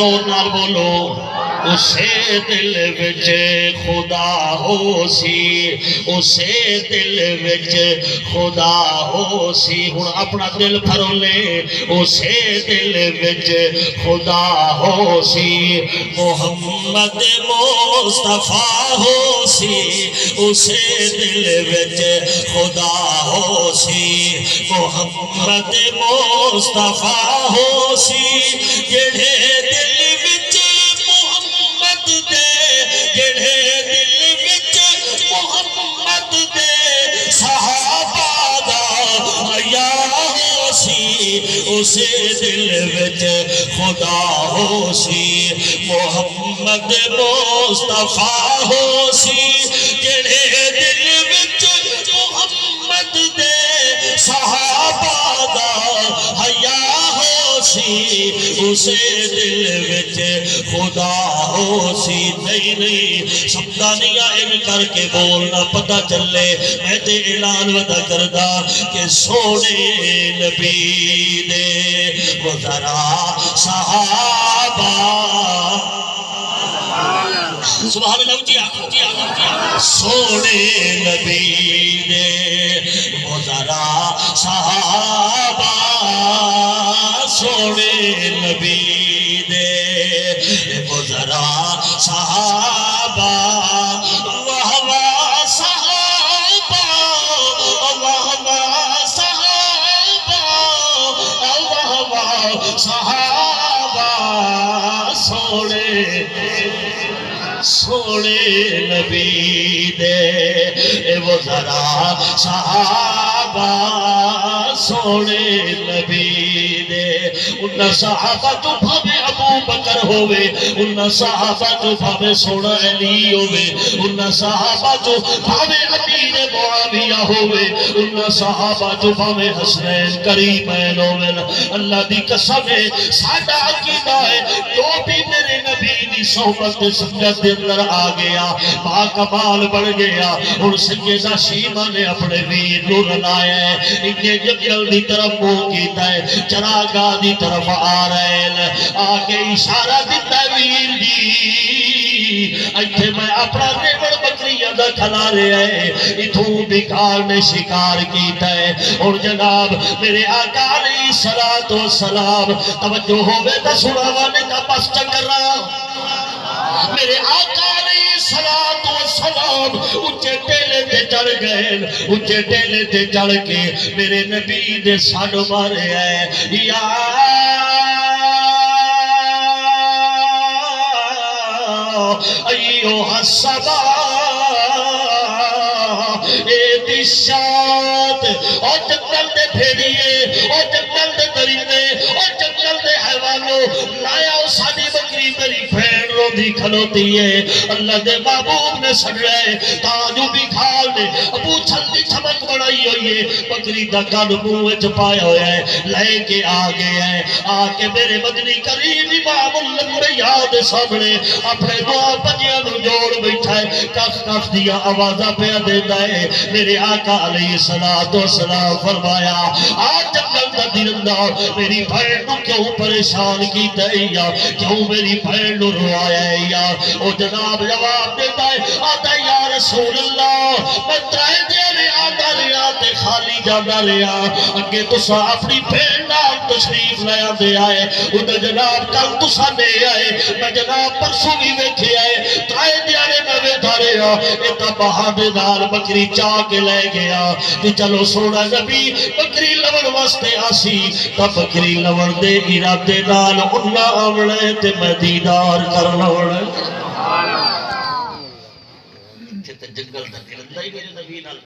زور نال بولو اسے دل وچ خدا ہو سی اسے دل وچ خدا ہو سی ہن اپنا دل بھرو لے اسے دل وچ خدا ہو سی محمد مصطفیٰ ہو سی اسے دل وچ خدا ہو سی محمد مصطفیٰ ہو سی جڑے دل وچ محمد دے جڑے دل وچ محمد دے صحابہ دا حیا ہو سی اسے دل وچ خدا ہو سی محمد مصطفیٰ ہو سی جڑے دل وچ محمد دے صحابہ دا حیا ہو سی اسے دل وچ خدا ہو سی نہیں سمدانیاں ان کر کے بولنا پتہ چلے میں تے اعلان ودا کردہ کہ سونے نبی دے وہ ذرا صحابہ سبحان اللہ جی آخو سونے نبی دے وہ ذرا صحابہ سونے نبی دے وہ ذرا صحابہ واہ صحابہ واہ صحابہ واہ صحابہ سونے نبی دے وہ ذرا صحابہ سونے نبی دے انہا صحابہ جو بھاوے ابو بکر ہوئے انہا صحابہ جو بھاوے سونا علی ہوئے انہا صحابہ جو بھاوے امیر معاویہ ہوئے انہا صحابہ جو بھاوے حسنین کریمین ہوئے اللہ دی قسم ہے سادہ عقیدہ ہے جو بھی میرے نبی دی صحبت سنگت دے اندر آ گیا با کمال بڑھ گیا اور سیدہ شیمہ نے اپنے ویر نور لایا ہے انہیں جنگل دی طرف منہ کیتا ہے چراغاہ دی طرف آ رہے ہیں آگے اشارہ دیتا ہے ویر جی ایتھے میں اپنا ریوڑ بکریاں دا کھلا رہے ہیں اتھوں بکار نے شکار کیتا ہے اور جناب میرے آقا علیہ السلام توجہ ہوئے تا سناوانے کا پس چکر رہا میرے آقا علیہ السلام اچھے ٹیلے تے چڑھ گئے اچھے ٹیلے تے چڑھ کے میرے نبی دے ساڑھ مارے ہیں یا ایوہ السما اے دشات اور جنگل دے پھیڑیے اور جنگل دے درندے اور جنگل دے حیوانوں لایا سادی بکری میری پھیڑ رو دی کھلوتی ہے اللہ دے محبوب نے سڑ رہے تاجو بھی کھال دے ابو چھلدی چھمک بڑھائی ہوئی ہے بکری دا کل منہ چپایا ہویا ہے لے کے آگے ہے آکے میرے مدنی کریم امام الانبیاء دے سامنے اپنے دعا پنجیاں نو جوڑ بیٹھا ہے کخ کخ دیا آوازہ پہ دیتا ہے میرے آقا علیہ السلام فرمایا آج جنگل دا درندہ میری بھیڑ نو کیوں پریشان کی دیا کیوں میری بھیڑ نو روایا ہے یا او جناب جواب دیتا ہے آتا ہے یا رسول اللہ میں ترائے دیا رہے آتا رہا تے خالی جانا رہا اگے تسا اپنی بھیڑ نال تشریف لیا دے آئے انہیں جناب کل تسا دے آئے میں جناب پرسوں بھی ویکھے آئے ترائے دیا رہے میں ویدھا رہا ایتا بہادے دار بکری چاہ کے لے گیا کہ چلو سونا نبی بکری لوڑ واسطے آسی تا بکری لوڑ دے ارادے نال انہا آوڑے تے میں دیدار کر لوڑے جنگل دا دلندہ ہی میرے نبی نال